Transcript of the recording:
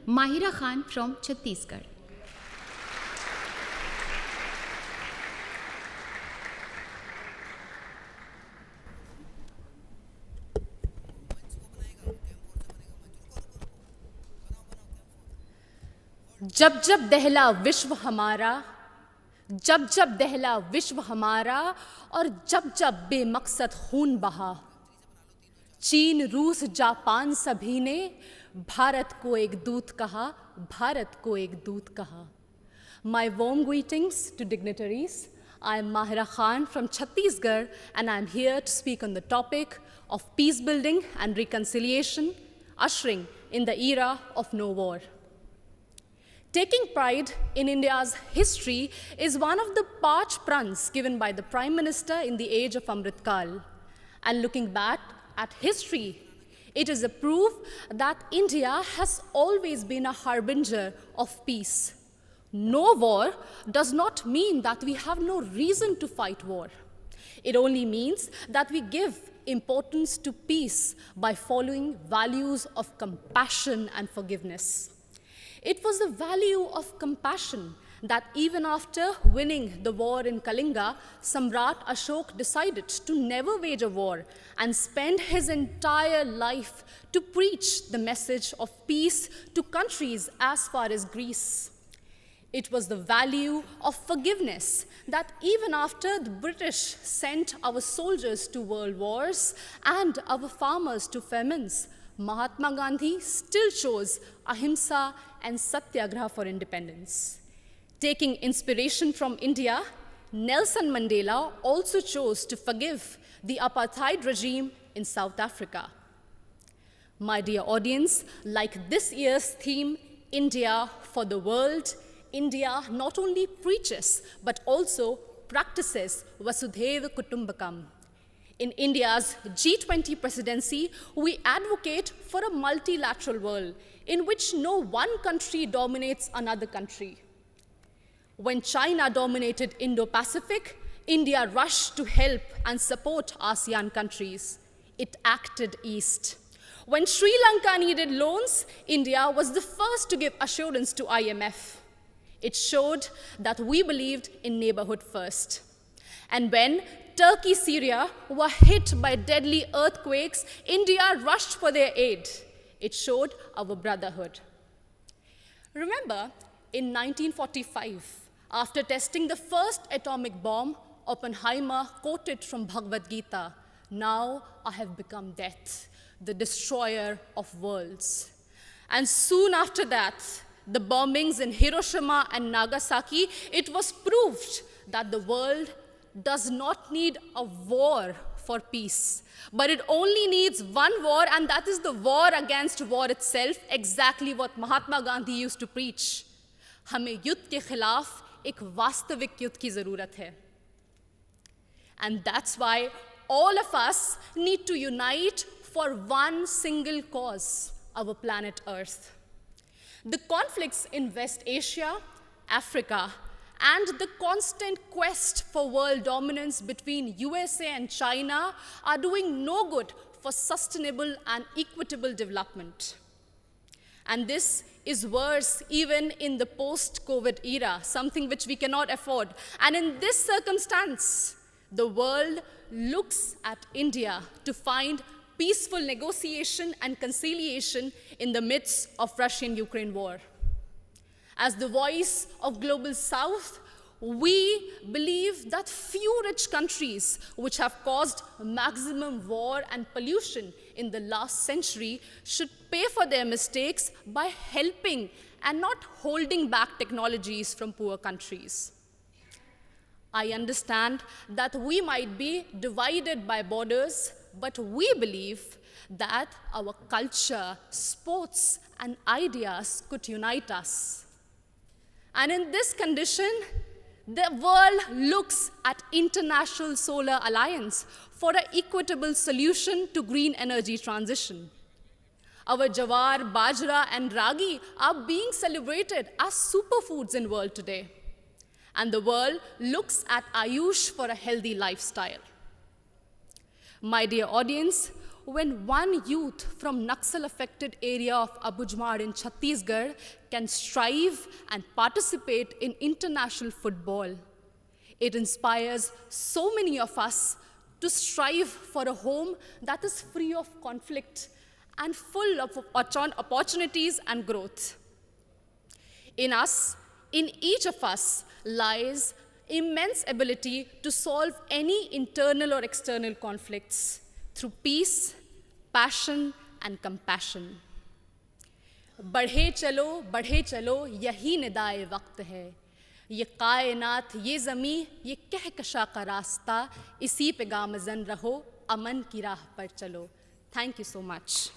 Mahira from Chhattisgarh. जब जब दहला विश्व हमारा, जब जब दहला विश्व हमारा, और जब जब बेमकसद खून बहा, चीन रूस जापान सभी ने भारत को एक दूत कहा, भारत को एक दूत कहा. My warm greetings to dignitaries. I am Mahira Khan from Chhattisgarh, and I am here to speak on the topic of peace building and reconciliation, ushering in the era of no war. Taking pride in India's history is one of the parch pruns given by the Prime Minister in the age of Amrit Kal. And looking back at history, it is a proof that India has always been a harbinger of peace. No war does not mean that we have no reason to fight war. It only means that we give importance to peace by following values of compassion and forgiveness. It was the value of compassion that even after winning the war in Kalinga, Samrat Ashok decided to never wage a war and spend his entire life to preach the message of peace to countries as far as Greece. It was the value of forgiveness that even after the British sent our soldiers to world wars and our farmers to famines, Mahatma Gandhi still chose ahimsa and satyagraha for independence. Taking inspiration from India, Nelson Mandela also chose to forgive the apartheid regime in South Africa. My dear audience, like this year's theme, India for the World, India not only preaches but also practices Vasudhaiva Kutumbakam. In India's G20 presidency, we advocate for a multilateral world in which no one country dominates another country. When China dominated Indo-Pacific, India rushed to help and support ASEAN countries. It acted east. When Sri Lanka needed loans, India was the first to give assurance to IMF. It showed that we believed in neighborhood first. And when Turkey, Syria were hit by deadly earthquakes, India rushed for their aid. It showed our brotherhood. Remember, in 1945, after testing the first atomic bomb, Oppenheimer quoted from Bhagavad Gita, "Now I have become death, the destroyer of worlds." And soon after that, the bombings in Hiroshima and Nagasaki, it was proved that the world does not need a war for peace, but it only needs one war, and that is the war against war itself, exactly what Mahatma Gandhi used to preach. हमें युद्ध के खिलाफ एक वास्तविक युद्ध की ज़रूरत है. And that's why all of us need to unite for one single cause, our planet Earth. The conflicts in West Asia, Africa, and the constant quest for world dominance between USA and China are doing no good for sustainable and equitable development. And this is worse even in the post-COVID era, something which we cannot afford. And in this circumstance, the world looks at India to find peaceful negotiation and conciliation in the midst of Russian-Ukraine war. As the voice of Global South, we believe that few rich countries which have caused maximum war and pollution in the last century should pay for their mistakes by helping and not holding back technologies from poor countries. I understand that we might be divided by borders, but we believe that our culture, sports, and ideas could unite us. And in this condition, the world looks at International Solar Alliance for an equitable solution to green energy transition. Our jawar, bajra, and ragi are being celebrated as superfoods in the world today. And the world looks at Ayush for a healthy lifestyle. My dear audience, when one youth from Naxal-affected area of Abujmar in Chhattisgarh can strive and participate in international football. It inspires so many of us to strive for a home that is free of conflict and full of opportunities and growth. In us, in each of us, lies immense ability to solve any internal or external conflicts through peace, passion, and compassion. बढ़े चलो यही निदाए वक्त है, ये कायनात, ये ज़मी, ये कहकशा का रास्ता, इसी पे गामज़न रहो, अमन की राह पर चलो. Thank you so much.